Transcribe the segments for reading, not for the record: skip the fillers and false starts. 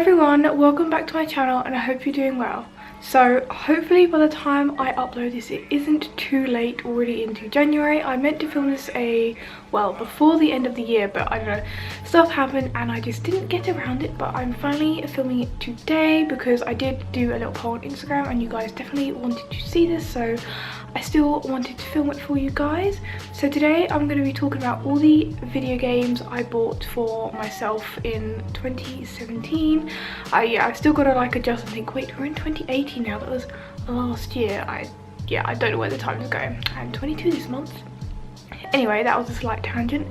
everyone, welcome back to my channel and I hope you're doing well. So hopefully by the time I upload this it isn't too late already into January. I meant to film this before the end of the year, but I don't know, stuff happened and I just didn't get around it, but I'm finally filming it today because I did do a little poll on Instagram and you guys definitely wanted to see this, so I still wanted to film it for you guys. So today I'm going to be talking about all the video games I bought for myself in 2017. I've still got to adjust and think, wait, we're in 2018 now, that was last year. I don't know where the time is going. I'm 22 this month. Anyway, that was a slight tangent,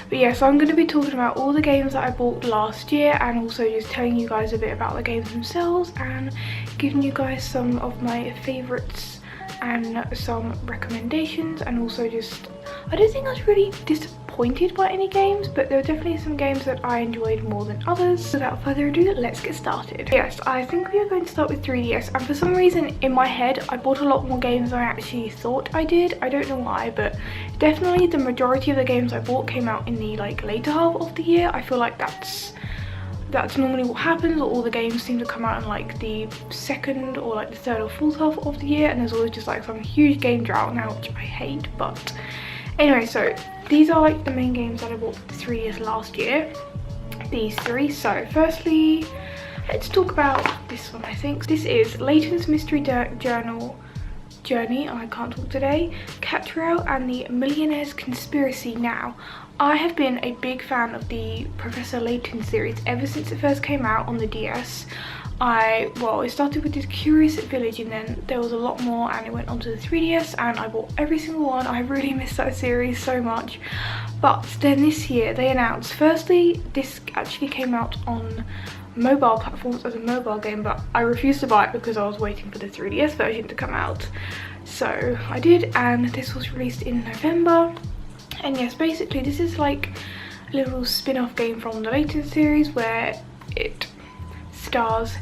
but yeah, so I'm going to be talking about all the games that I bought last year and also just telling you guys a bit about the games themselves and giving you guys some of my favourites and some recommendations, and also just, I don't think I was really disappointed by any games, but there were definitely some games that I enjoyed more than others. Without further ado, let's get started. Yes, I think we are going to start with 3DS, and for some reason in my head I bought a lot more games than I actually thought I did. I don't know why, but definitely the majority of the games I bought came out in the later half of the year. I feel like that's normally what happens, or all the games seem to come out in the second or the third or fourth half of the year, and there's always just some huge game drought now, which I hate. But anyway, so these are the main games that I bought for the 3DS last year, these three. So firstly, let's talk about this one. I think this is Layton's Mystery Journey, I can't talk today, Catrell and the Millionaire's Conspiracy. Now, I have been a big fan of the Professor Layton series ever since it first came out on the DS. It started with this Curious Village and then there was a lot more and it went onto the 3DS and I bought every single one. I really miss that series so much. But then this year they announced, firstly, this actually came out on mobile platforms as a mobile game, but I refused to buy it because I was waiting for the 3DS version to come out. So I did, and this was released in November. And yes, basically this is a little spin-off game from the Layton series where it stars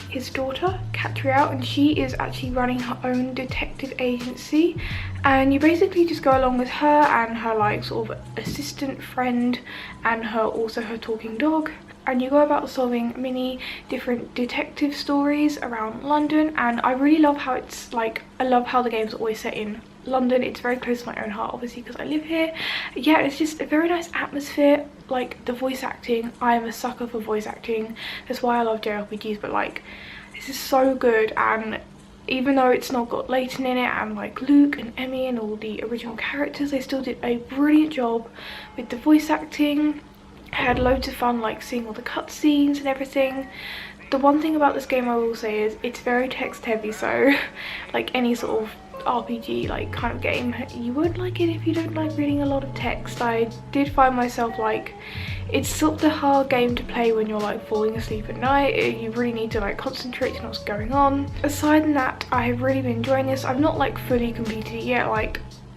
his daughter Catrell, and she is actually running her own detective agency, and you basically just go along with her and her sort of assistant friend and also her talking dog, and you go about solving many different detective stories around London. And I really love how it's I love how the game's always set in London. It's very close to my own heart, obviously, because I live here. Yeah, it's just a very nice atmosphere. The voice acting, I am a sucker for voice acting, that's why I love JRPGs, but this is so good. And even though it's not got Layton in it and Luke and Emmy and all the original characters, they still did a brilliant job with the voice acting. I had loads of fun seeing all the cutscenes and everything. The one thing about this game I will say is it's very text heavy, so any sort of RPG kind of game, you won't like it if you don't like reading a lot of text. I did find myself it's sort of the hard game to play when you're falling asleep at night. You really need to concentrate on what's going on. Aside from that, I have really been enjoying this. I've not fully completed it yet.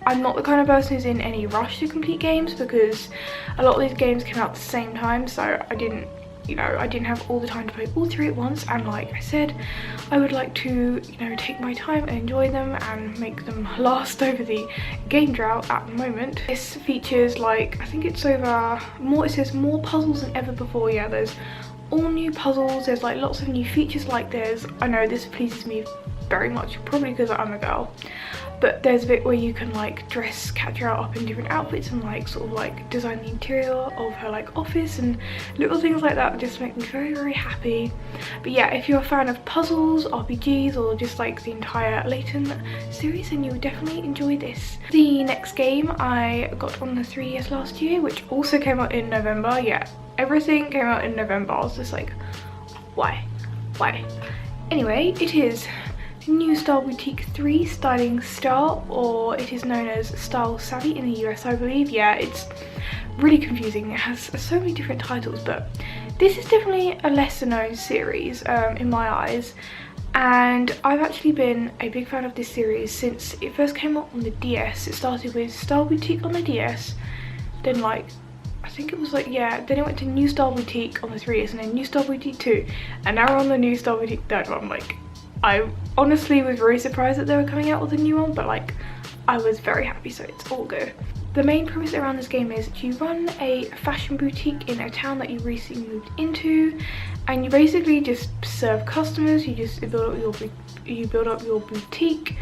I'm not the kind of person who's in any rush to complete games because a lot of these games came out at the same time, so I didn't have all the time to play all three at once. And like I said, I would like to take my time and enjoy them and make them last over the game drought at the moment. This features I think it's over more, it says more puzzles than ever before. Yeah, there's all new puzzles, there's lots of new features. I know this pleases me very much, probably because I'm a girl, but there's a bit where you can dress Catrell up in different outfits and design the interior of her office, and little things like that just make me very, very happy. But yeah, if you're a fan of puzzles, RPGs, or just the entire Layton series, then you would definitely enjoy this. The next game I got on the 3DS last year, which also came out in November. Yeah, everything came out in November. I was just why? Anyway, it is New Style Boutique 3 Styling Star, or it is known as Style Savvy in the US, I believe. Yeah, it's really confusing. It has so many different titles, but this is definitely a lesser known series in my eyes, and I've actually been a big fan of this series since it first came out on the DS. It started with Style Boutique on the DS, then I think it was then it went to New Style Boutique on the 3DS, and then New Style Boutique 2, and now we're on the New Style Boutique 3rd one. I honestly was very surprised that they were coming out with a new one, but I was very happy, so it's all good. the main premise around this game is you run a fashion boutique in a town that you recently moved into, and you basically just serve customers. You just build up your boutique.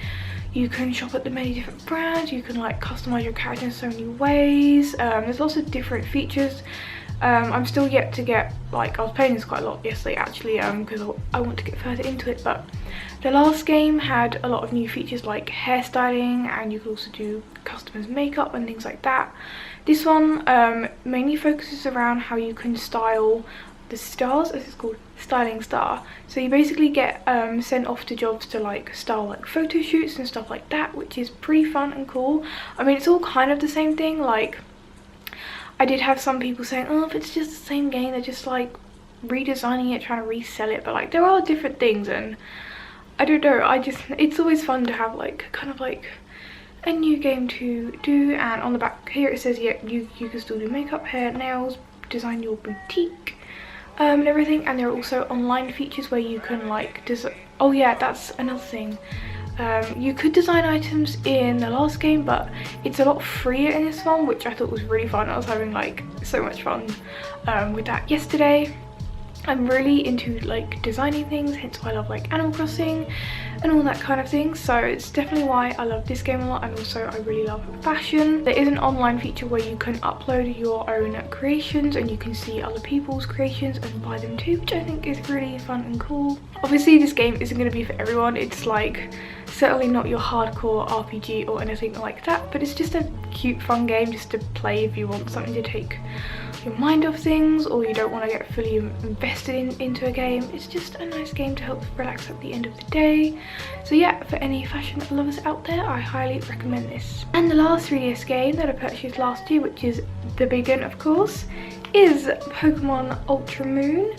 You can shop at the many different brands. You can like customize your character in so many ways. There's lots of different features. I'm still yet to get, like, I was playing this quite a lot yesterday actually, because I want to get further into it, but the last game had a lot of new features like hairstyling, and you could also do customers makeup and things like that. This one mainly focuses around how you can style the stars, as it's called, styling star. So you basically get sent off to jobs to like style like photo shoots and stuff like that, which is pretty fun and cool. I mean, it's all kind of the same thing. Like, I did have some people saying, oh, if it's just the same game, they're just like redesigning it, trying to resell it, but like there are different things, and I don't know, it's always fun to have like kind of like a new game to do. And on the back here it says, yeah, you can still do makeup, hair, nails, design your boutique and everything. And there are also online features where you can like design, oh yeah, that's another thing. You could design items in the last game, but it's a lot freer in this one, which I thought was really fun. I was having like so much fun with that yesterday. I'm really into like designing things, hence why I love like Animal Crossing and all that kind of thing. So it's definitely why I love this game a lot, and also I really love fashion. There is an online feature where you can upload your own creations and you can see other people's creations and buy them too, which I think is really fun and cool. Obviously this game isn't going to be for everyone. It's like certainly not your hardcore RPG or anything like that, but it's just a cute fun game just to play if you want something to take your mind off things, or you don't want to get fully invested into a game. It's just a nice game to help relax at the end of the day. So yeah, for any fashion lovers out there, I highly recommend this. And the last 3DS game that I purchased last year, which is the big one of course, is Pokemon Ultra Moon.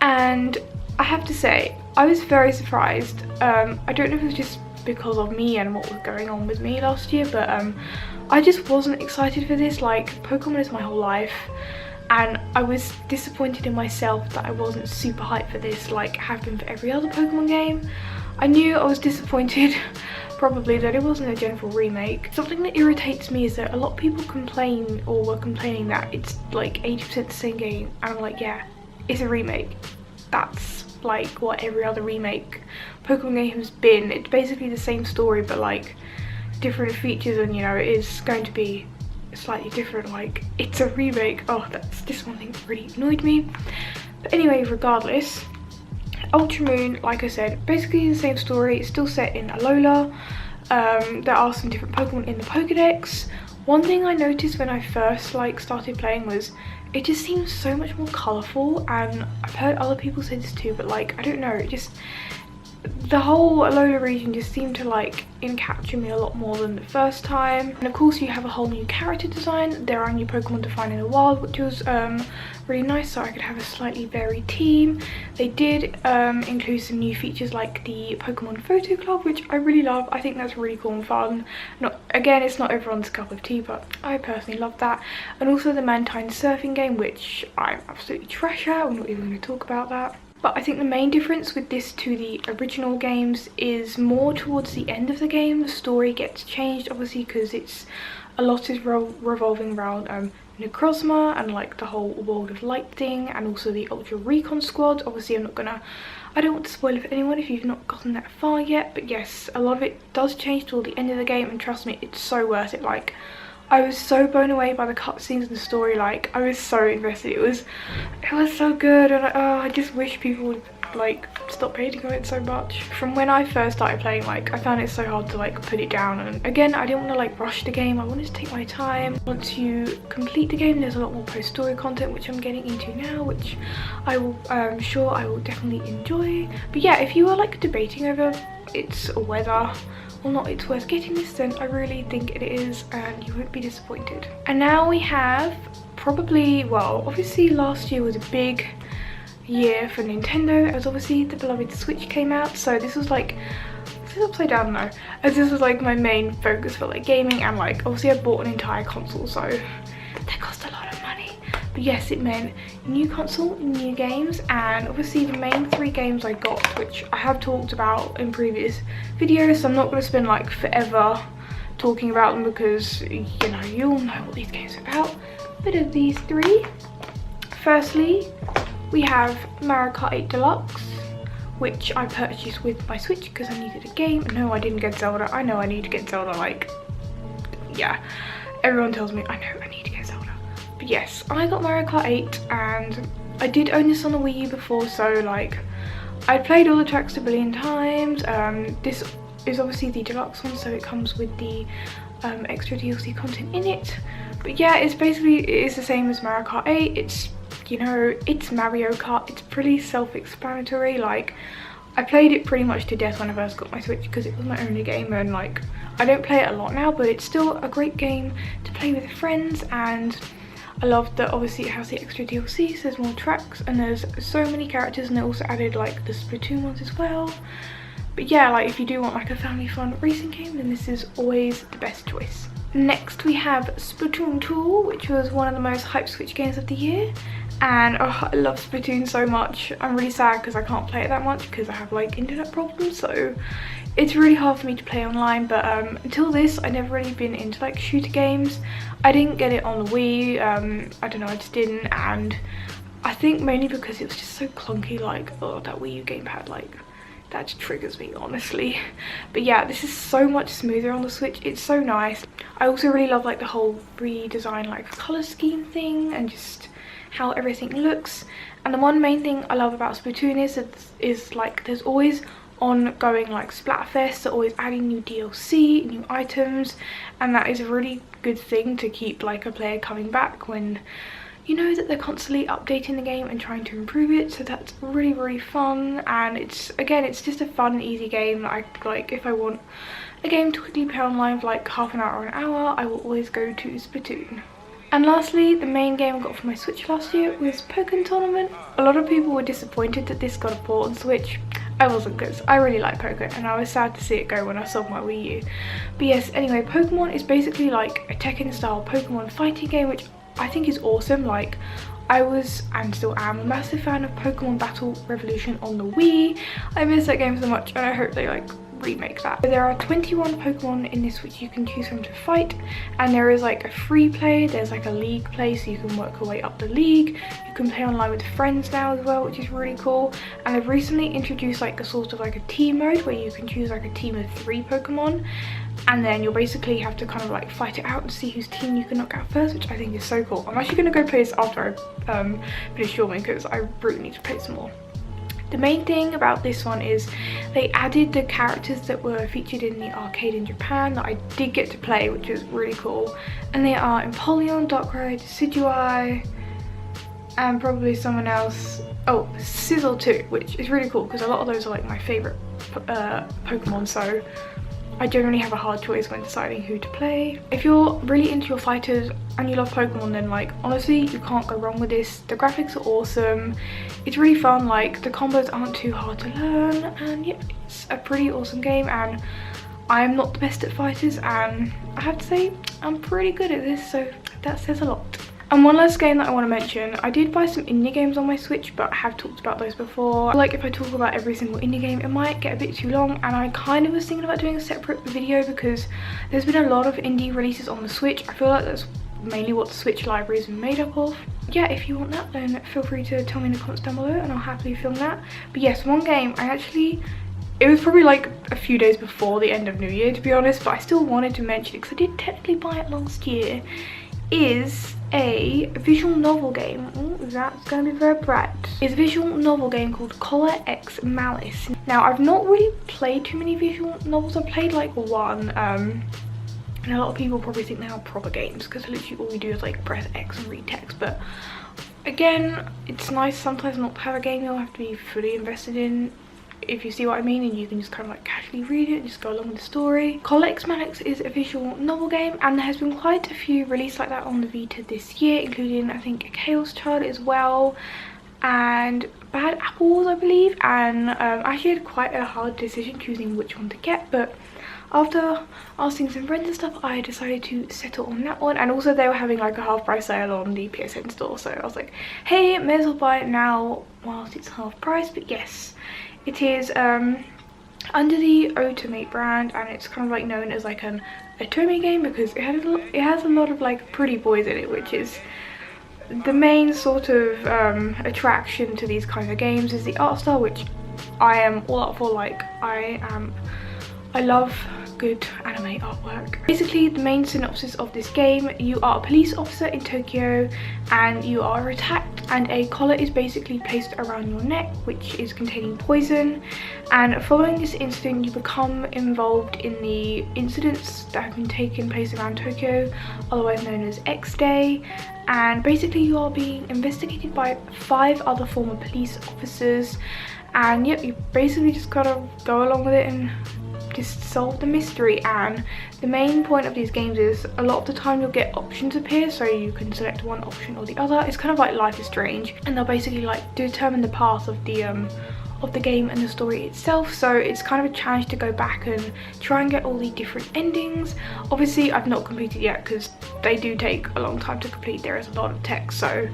And I have to say, I was very surprised. I don't know if it was just because of me and what was going on with me last year, but I just wasn't excited for this. Like, Pokemon is my whole life, and I was disappointed in myself that I wasn't super hyped for this like I have been for every other Pokemon game. I knew I was disappointed probably that it wasn't a gentle remake. Something that irritates me is that a lot of people complain, or were complaining, that it's like 80% the same game, and I'm like, yeah, it's a remake. That's like what every other remake Pokemon game has been. It's basically the same story but like different features, and you know, it is going to be slightly different. Like, it's a remake. Oh, that's just one thing that really annoyed me. But anyway, regardless, Ultra Moon, like I said, basically the same story. It's still set in Alola. There are some different Pokemon in the Pokedex. One thing I noticed when I first like started playing was it just seems so much more colourful, and I've heard other people say this too, but like, I don't know, it just, the whole Alola region just seemed to like capture me a lot more than the first time. And of course you have a whole new character design. There are new Pokemon to find in the wild, which was really nice, so I could have a slightly varied team. They did include some new features like the Pokemon Photo Club, which I really love. I think that's really cool and fun. Again, it's not everyone's cup of tea, but I personally love that. And also the Mantine surfing game, which I'm absolutely trash at. I'm not even going to talk about that. But I think the main difference with this to the original games is more towards the end of the game. The story gets changed, obviously, because it's a lot is revolving around Necrozma and like the whole World of Light thing, and also the Ultra Recon Squad. Obviously I don't want to spoil it for anyone if you've not gotten that far yet, but yes, a lot of it does change toward the end of the game, and trust me, it's so worth it. Like, I was so blown away by the cutscenes and the story. Like, I was so invested. It was so good, and I just wish people would like stop hating on it so much. From when I first started playing, like, I found it so hard to like put it down, and again, I didn't want to like rush the game. I wanted to take my time. Once you complete the game, there's a lot more post-story content, which I'm getting into now, which I will sure I will definitely enjoy. But yeah, if you are like debating over its whether or not it's worth getting this, then I really think it is, and you won't be disappointed. And now we have probably, well, obviously last year was a big year for Nintendo, as obviously the beloved Switch came out. So this was like, is this upside down? No, as this was like my main focus for like gaming, and like obviously I bought an entire console, so that cost a lot of money. But yes, it meant new console, new games, and obviously the main 3 games I got, which I have talked about in previous videos, so I'm not going to spend like forever talking about them because, you know, you all know what these games are about. But of these three, firstly, we have Mario Kart 8 Deluxe, which I purchased with my Switch because I needed a game. No, I didn't get Zelda. I know I need to get Zelda, like, yeah. Everyone tells me I know I need to get Zelda. But yes, I got Mario Kart 8 and I did own this on the Wii U before, so like, I played all the tracks a billion times. This is obviously the deluxe one, so it comes with the extra DLC content in it. But yeah, it's basically, it is the same as Mario Kart 8. It's, you know, it's Mario Kart. It's pretty self-explanatory. Like, I played it pretty much to death when I first got my Switch because it was my only game, and like, I don't play it a lot now, but it's still a great game to play with friends. And I love that obviously it has the extra DLC, so there's more tracks and there's so many characters, and they also added like the Splatoon ones as well. But yeah, like, if you do want like a family fun racing game, then this is always the best choice. Next we have Splatoon 2, which was one of the most hyped Switch games of the year. And oh, I love Splatoon so much. I'm really sad because I can't play it that much because I have like internet problems, so it's really hard for me to play online. But until this, I never really been into like shooter games. I didn't get it on the Wii, I don't know, I just didn't. And I think mainly because it was just so clunky, like, oh, that Wii U gamepad, like, that just triggers me, honestly. But yeah, this is so much smoother on the Switch. It's so nice. I also really love like the whole redesign, like, color scheme thing and just how everything looks. And the one main thing I love about Splatoon is like, there's always ongoing like Splatfest. They're always adding new DLC, new items, and that is a really good thing to keep like a player coming back when you know that they're constantly updating the game and trying to improve it. So that's really, really fun. And it's, again, it's just a fun and easy game that I like. If I want a game to quickly play online for like half an hour or an hour, I will always go to Splatoon. And lastly, the main game I got for my Switch last year was Pokken Tournament. A lot of people were disappointed that this got a port on Switch. I wasn't, because I really like Pokken and I was sad to see it go when I sold my Wii U. But yes, anyway, Pokemon is basically like a Tekken style Pokemon fighting game, which I think is awesome. Like, I was and still am a massive fan of Pokemon Battle Revolution on the Wii. I miss that game so much and I hope they like remake that. There are 21 Pokemon in this which you can choose from to fight, and there is like a free play, there's like a league play, so you can work your way up the league. You can play online with friends now as well, which is really cool. And they've recently introduced like a sort of like a team mode where you can choose like a team of 3 Pokemon, and then you'll basically have to kind of like fight it out and see whose team you can knock out first, which I think is so cool. I'm actually going to go play this after I finish filming because I really need to play some more. The main thing about this one is they added the characters that were featured in the arcade in Japan that I did get to play, which is really cool. And they are Empoleon, Darkrai, Decidueye, and probably someone else. Oh, Sizzle too, which is really cool because a lot of those are like my favourite Pokemon, so I generally have a hard choice when deciding who to play. If you're really into your fighters and you love Pokemon, then like, honestly, you can't go wrong with this. The graphics are awesome. It's really fun, like the combos aren't too hard to learn, and yeah, it's a pretty awesome game. And I'm not the best at fighters, and I have to say I'm pretty good at this, so that says a lot. And one last game that I want to mention, I did buy some indie games on my Switch, but I have talked about those before. Like, if I talk about every single indie game, it might get a bit too long, and I kind of was thinking about doing a separate video because there's been a lot of indie releases on the Switch. I feel like that's mainly what the Switch library is made up of. Yeah, if you want that, then feel free to tell me in the comments down below and I'll happily film that. But yes, one game it was probably like a few days before the end of New Year, to be honest, but I still wanted to mention it because I did technically buy it last year, is a visual novel game. Ooh, that's going to be very bright. It's a visual novel game called X Malice. Now, I've not really played too many visual novels. I've played like one, and a lot of people probably think they are proper games because literally all we do is like press X and read text. But again, it's nice sometimes not to have a game you'll have to be fully invested in, if you see what I mean, and you can just kind of like casually read it and just go along with the story. X Malice is a visual novel game, and there has been quite a few released like that on the Vita this year, including I think a Chaos Child as well, and Bad Apples, I believe. And I actually had quite a hard decision choosing which one to get, but after asking some friends and stuff, I decided to settle on that one. And also they were having like a half price sale on the PSN store, so I was like, hey, may as well buy it now whilst it's half price. But yes, it is under the Otome brand, and it's kind of like known as like an Otome game because it has a lot of like pretty boys in it, which is the main sort of attraction to these kind of games is the art style, which I am all up for. Like I love good anime artwork. Basically, the main synopsis of this game: you are a police officer in Tokyo and you are attacked, and a collar is basically placed around your neck which is containing poison, and following this incident you become involved in the incidents that have been taking place around Tokyo, otherwise known as X Day. And basically you are being investigated by 5 other former police officers, and yep, you basically just gotta go along with it and just solve the mystery. And the main point of these games is a lot of the time you'll get options appear, so you can select one option or the other. It's kind of like Life is Strange, and they'll basically like determine the path of the game and the story itself. So it's kind of a challenge to go back and try and get all the different endings. Obviously I've not completed yet because they do take a long time to complete. There is a lot of text, so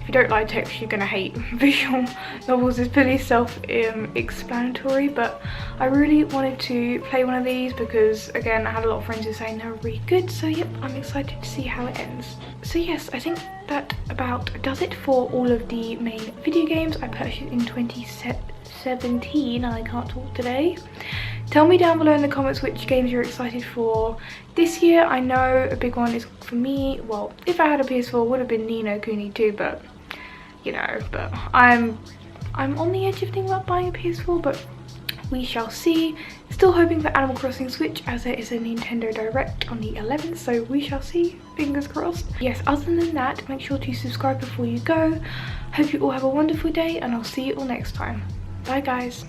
if you don't like text you're gonna hate visual novels. It's pretty self-explanatory, but I really wanted to play one of these because again I had a lot of friends who were saying they were really good, so yep, I'm excited to see how it ends. So yes, I think that about does it for all of the main video games I purchased in 2017, and I can't talk today. Tell me down below in the comments which games you're excited for this year. I know a big one is for me, well, if I had a PS4 it would have been Ni no Kuni 2, but you know, but I'm on the edge of thinking about buying a PS4, but we shall see. Still hoping for Animal Crossing Switch, as there is a Nintendo Direct on the 11th, so we shall see, fingers crossed. Yes, other than that, make sure to subscribe before you go. Hope you all have a wonderful day, and I'll see you all next time. Bye guys.